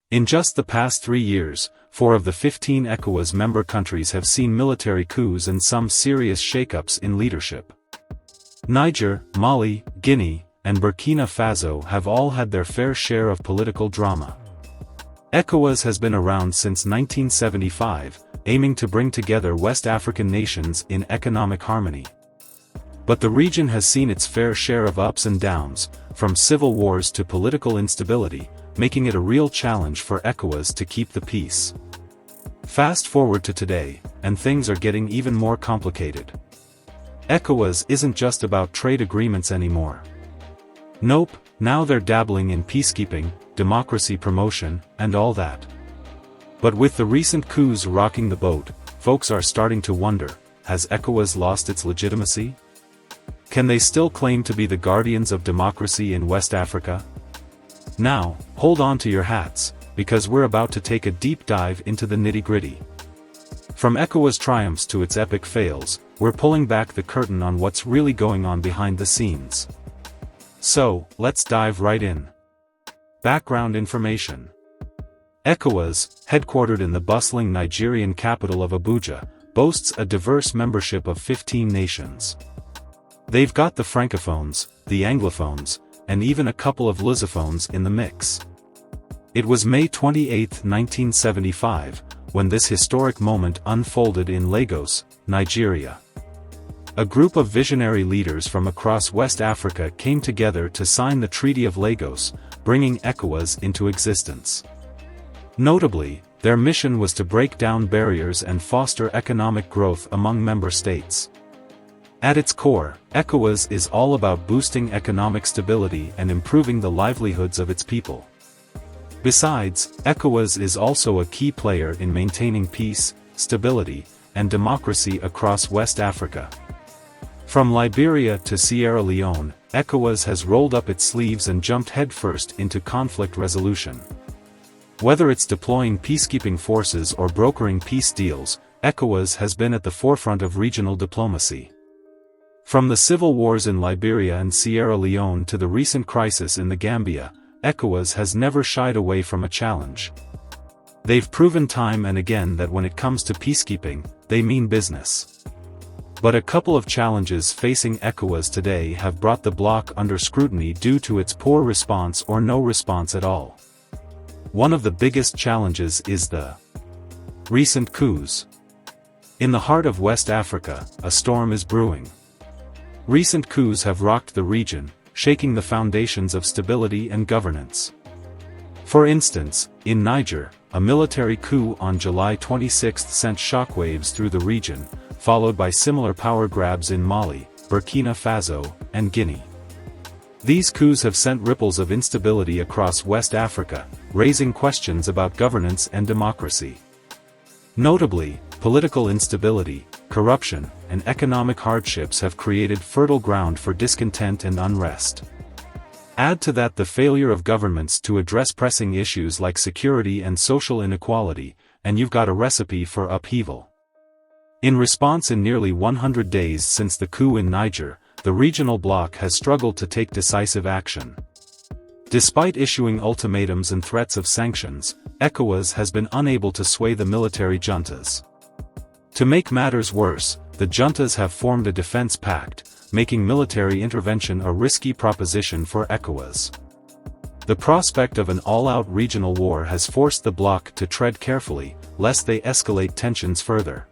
In just the past 3 years, 4 of the 15 ECOWAS member countries have seen military coups and some serious shakeups in leadership. Niger, Mali, Guinea, and Burkina Faso have all had their fair share of political drama. ECOWAS has been around since 1975, aiming to bring together West African nations in economic harmony. But the region has seen its fair share of ups and downs, from civil wars to political instability, making it a real challenge for ECOWAS to keep the peace. Fast forward to today, and things are getting even more complicated. ECOWAS isn't just about trade agreements anymore. Nope, now they're dabbling in peacekeeping, democracy promotion, and all that. But with the recent coups rocking the boat, folks are starting to wonder, has ECOWAS lost its legitimacy? Can they still claim to be the guardians of democracy in West Africa? Now, hold on to your hats, because we're about to take a deep dive into the nitty-gritty. From ECOWAS triumphs to its epic fails, we're pulling back the curtain on what's really going on behind the scenes. So, let's dive right in. Background information. ECOWAS, headquartered in the bustling Nigerian capital of Abuja, boasts a diverse membership of 15 nations. They've got the francophones, the anglophones, and even a couple of lusophones in the mix. It was May 28, 1975, when this historic moment unfolded in Lagos, Nigeria. A group of visionary leaders from across West Africa came together to sign the Treaty of Lagos, bringing ECOWAS into existence. Notably, their mission was to break down barriers and foster economic growth among member states. At its core, ECOWAS is all about boosting economic stability and improving the livelihoods of its people. Besides, ECOWAS is also a key player in maintaining peace, stability, and democracy across West Africa. From Liberia to Sierra Leone, ECOWAS has rolled up its sleeves and jumped headfirst into conflict resolution. Whether it's deploying peacekeeping forces or brokering peace deals, ECOWAS has been at the forefront of regional diplomacy. From the civil wars in Liberia and Sierra Leone to the recent crisis in the Gambia, ECOWAS has never shied away from a challenge. They've proven time and again that when it comes to peacekeeping, they mean business. But a couple of challenges facing ECOWAS today have brought the bloc under scrutiny due to its poor response or no response at all. One of the biggest challenges is the recent coups. In the heart of West Africa, a storm is brewing. Recent coups have rocked the region, shaking the foundations of stability and governance. For instance, in Niger, a military coup on July 26 sent shockwaves through the region, followed by similar power grabs in Mali, Burkina Faso, and Guinea. These coups have sent ripples of instability across West Africa, raising questions about governance and democracy. Notably, political instability, corruption, and economic hardships have created fertile ground for discontent and unrest. Add to that the failure of governments to address pressing issues like security and social inequality, and you've got a recipe for upheaval. In response, in nearly 100 days since the coup in Niger, the regional bloc has struggled to take decisive action. Despite issuing ultimatums and threats of sanctions, ECOWAS has been unable to sway the military juntas. To make matters worse, the juntas have formed a defense pact, making military intervention a risky proposition for ECOWAS. The prospect of an all-out regional war has forced the bloc to tread carefully, lest they escalate tensions further.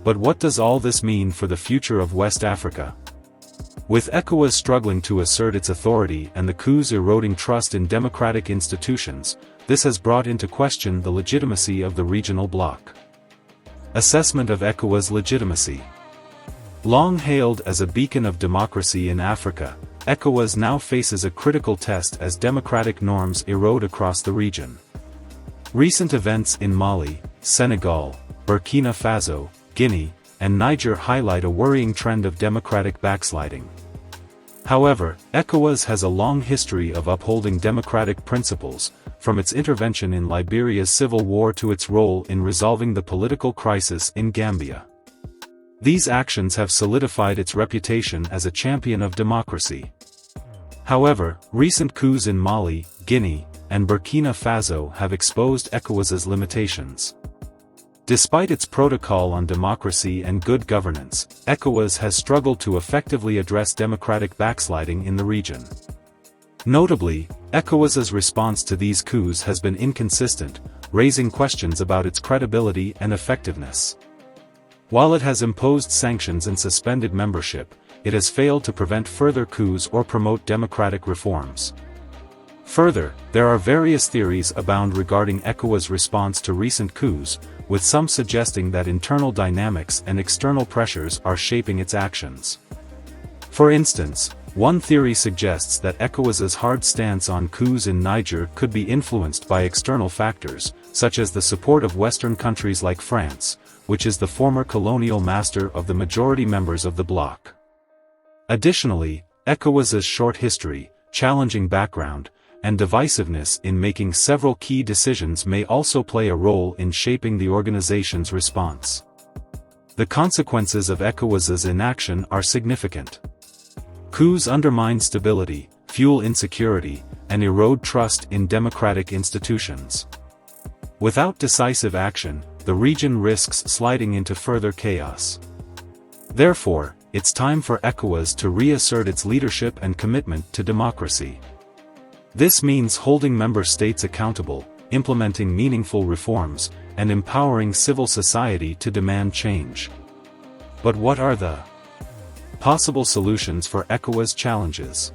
But what does all this mean for the future of West Africa? With ECOWAS struggling to assert its authority and the coups eroding trust in democratic institutions, this has brought into question the legitimacy of the regional bloc. Assessment of ECOWAS legitimacy. Long hailed as a beacon of democracy in Africa, ECOWAS now faces a critical test as democratic norms erode across the region. Recent events in Mali, Senegal, Burkina Faso, Guinea, and Niger highlight a worrying trend of democratic backsliding. However, ECOWAS has a long history of upholding democratic principles, from its intervention in Liberia's civil war to its role in resolving the political crisis in Gambia. These actions have solidified its reputation as a champion of democracy. However, recent coups in Mali, Guinea, and Burkina Faso have exposed ECOWAS's limitations. Despite its protocol on democracy and good governance, ECOWAS has struggled to effectively address democratic backsliding in the region. Notably, ECOWAS's response to these coups has been inconsistent, raising questions about its credibility and effectiveness. While it has imposed sanctions and suspended membership, it has failed to prevent further coups or promote democratic reforms. Further, there are various theories abound regarding ECOWAS' response to recent coups, with some suggesting that internal dynamics and external pressures are shaping its actions. For instance, one theory suggests that ECOWAS's hard stance on coups in Niger could be influenced by external factors, such as the support of Western countries like France, which is the former colonial master of the majority members of the bloc. Additionally, ECOWAS's short history, challenging background, and divisiveness in making several key decisions may also play a role in shaping the organization's response. The consequences of ECOWAS's inaction are significant. Coups undermine stability, fuel insecurity, and erode trust in democratic institutions. Without decisive action, the region risks sliding into further chaos. Therefore, it's time for ECOWAS to reassert its leadership and commitment to democracy. This means holding member states accountable, implementing meaningful reforms, and empowering civil society to demand change. But what are the possible solutions for ECOWAS challenges?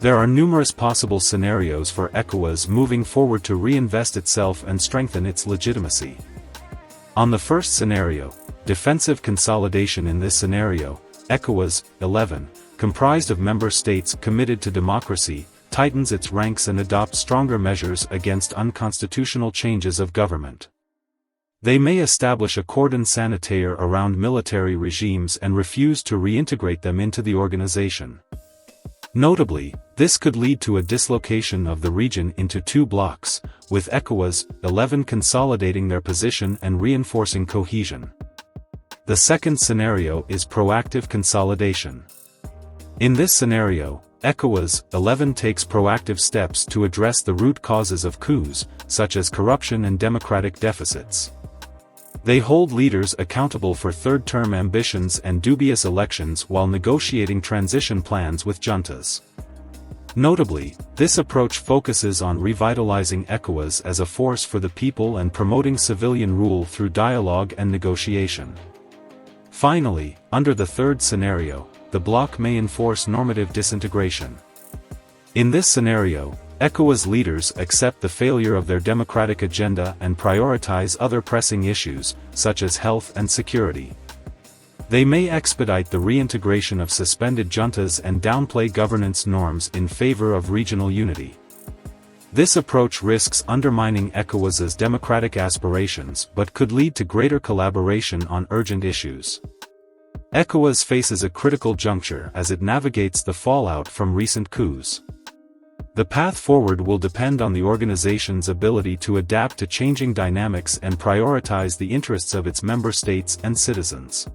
There are numerous possible scenarios for ECOWAS moving forward to reinvest itself and strengthen its legitimacy. On the first scenario, defensive consolidation. In this scenario, ECOWAS, 11, comprised of member states committed to democracy, tightens its ranks and adopts stronger measures against unconstitutional changes of government. They may establish a cordon sanitaire around military regimes and refuse to reintegrate them into the organization. Notably, this could lead to a dislocation of the region into two blocs, with ECOWAS, 11 consolidating their position and reinforcing cohesion. The second scenario is proactive consolidation. In this scenario, ECOWAS, 11 takes proactive steps to address the root causes of coups, such as corruption and democratic deficits. They hold leaders accountable for third-term ambitions and dubious elections while negotiating transition plans with juntas. Notably, this approach focuses on revitalizing ECOWAS as a force for the people and promoting civilian rule through dialogue and negotiation. Finally, under the third scenario, the bloc may enforce normative disintegration. In this scenario, ECOWAS leaders accept the failure of their democratic agenda and prioritize other pressing issues, such as health and security. They may expedite the reintegration of suspended juntas and downplay governance norms in favor of regional unity. This approach risks undermining ECOWAS's democratic aspirations but could lead to greater collaboration on urgent issues. ECOWAS faces a critical juncture as it navigates the fallout from recent coups. The path forward will depend on the organization's ability to adapt to changing dynamics and prioritize the interests of its member states and citizens.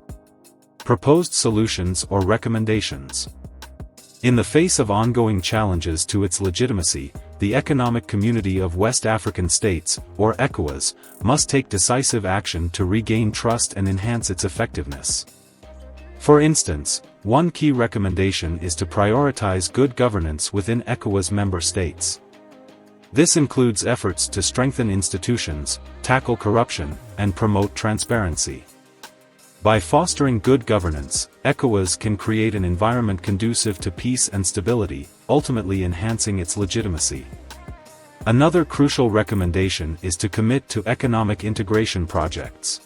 Proposed solutions or recommendations. In the face of ongoing challenges to its legitimacy, the Economic Community of West African States, or ECOWAS, must take decisive action to regain trust and enhance its effectiveness. For instance, one key recommendation is to prioritize good governance within ECOWAS member states. This includes efforts to strengthen institutions, tackle corruption, and promote transparency. By fostering good governance, ECOWAS can create an environment conducive to peace and stability, ultimately enhancing its legitimacy. Another crucial recommendation is to commit to economic integration projects.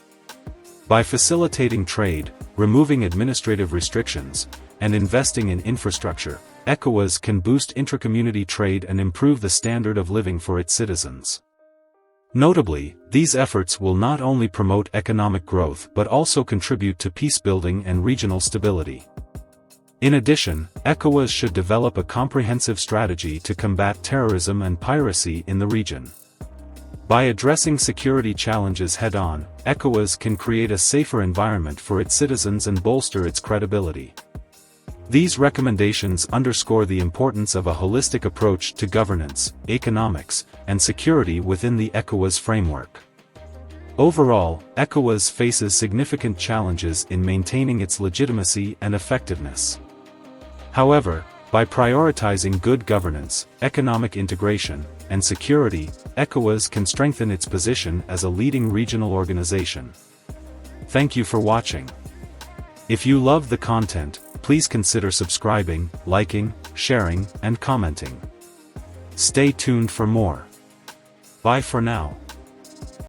By facilitating trade, removing administrative restrictions, and investing in infrastructure, ECOWAS can boost intra-community trade and improve the standard of living for its citizens. Notably, these efforts will not only promote economic growth but also contribute to peacebuilding and regional stability. In addition, ECOWAS should develop a comprehensive strategy to combat terrorism and piracy in the region. By addressing security challenges head-on, ECOWAS can create a safer environment for its citizens and bolster its credibility. These recommendations underscore the importance of a holistic approach to governance, economics, and security within the ECOWAS framework. Overall, ECOWAS faces significant challenges in maintaining its legitimacy and effectiveness. However, by prioritizing good governance, economic integration, and security, ECOWAS can strengthen its position as a leading regional organization. Thank you for watching. If you love the content, please consider subscribing, liking, sharing, and commenting. Stay tuned for more. Bye for now.